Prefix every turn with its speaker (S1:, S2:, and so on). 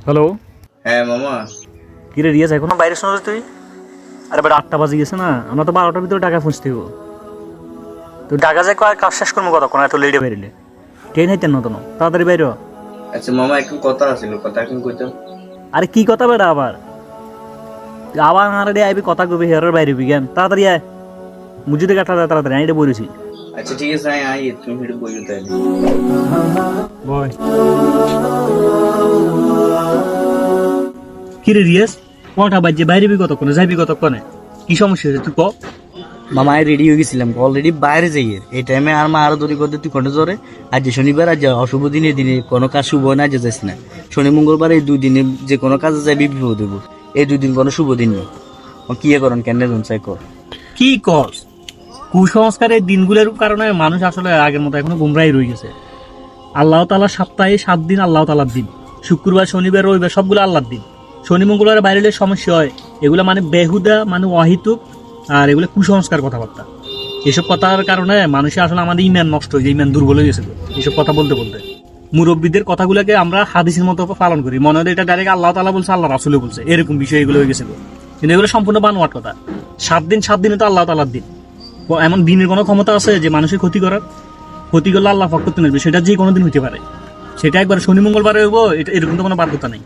S1: Hello.
S2: হ্যাঁ মামা।
S1: কি রে রিয়াজ, এখনো বাইরে শোনা তুই? আরে বেটা 8টা বাজে গেছে না, আমরা তো 12টার ভিতরে টাকা পৌঁছতে হবো। তুই টাকা যাই কাজ শেষ করবো কতক্ষণ, এত লেটে বেরিলে ট্রেন হাইতেন নতুন, তাড়াতাড়ি বাইরে হ।
S2: আচ্ছা মামা, একটু কথা আছিল, কথা এখন কইতাম।
S1: আরে কি কথা বেটা আবার? তুই আবার আরে আইবি কথা কবি হেরার বাইরে হবি কেন? তাড়াতাড়ি আয়, মুজিদে কাটা তাড়াতাড়ি, আমি এটা বলেছি।
S2: আচ্ছা ঠিক আছে, আই তুমি হেঁটে বইও তাইলে।
S1: বয়। কি রে রিয়াজ, কটা বাজে, বাইরে বি কতক্ষণে, যাইবি কতক্ষণে, কি সমস্যা হয়েছে তুই ক।
S3: মামা রেডি হয়ে গেছিলাম অলরেডি বাইরে যাই এই টাইমে আর মা আরো দড়ি করতে তুই ঘন্টা ধরে আজ যে শনিবার আজ অশুভ দিনে দিনে কোনো কাজ শুভ না যে যাইস না শনি মঙ্গলবার এই 2 দিনে যে কোনো কাজে যাবি বিপদ দেবো এই 2 দিন কোনো শুভ দিন নেই কি করেন কেন চাই কর
S1: কি কর কুসংস্কারের দিনগুলোর কারণে মানুষ আসলে আগের মতো এখনো গুমরাই রয়ে গেছে। আল্লাহ তাআলা সপ্তাহে 7 দিন আল্লাহ তাআলার দিন, শুক্রবার শনিবার রবিবার সবগুলো আল্লাহর দিন। শনি মঙ্গলবারে বাইরে এলে সমস্যা হয়, এগুলো মানে বেহুদা, মানে অহিতুক, আর এগুলো কুসংস্কার কথাবার্তা। এসব কথার কারণে মানুষের আসলে আমাদের ইমান নষ্ট হয়ে যায়, ইমান দুর্বল হয়ে গেছে এইসব কথা বলতে বলতে। মুরব্বীদের কথাগুলোকে আমরা হাদিসের মতো পালন করি, মনে হয় এটা ডাইরেক্ট আল্লাহ তাআলা বলছে, আল্লাহ রাসূল বলছে, এরকম বিষয় এগুলো হয়ে গেছে। কিন্তু এগুলো সম্পূর্ণ বানোয়াট কথা। 7 দিনে তো আল্লাহ তাআলার দিন, এমন দিনের কোনো ক্ষমতা আছে যে মানুষের ক্ষতি করার? ক্ষতি করলে আল্লাহ পাক করতে নেবে, সেটা যে কোনো দিন হইতে পারে, সেটা একবার শনি মঙ্গলবারে হইব, এটা এরকম তো কোনো বাধ্যতা নেই।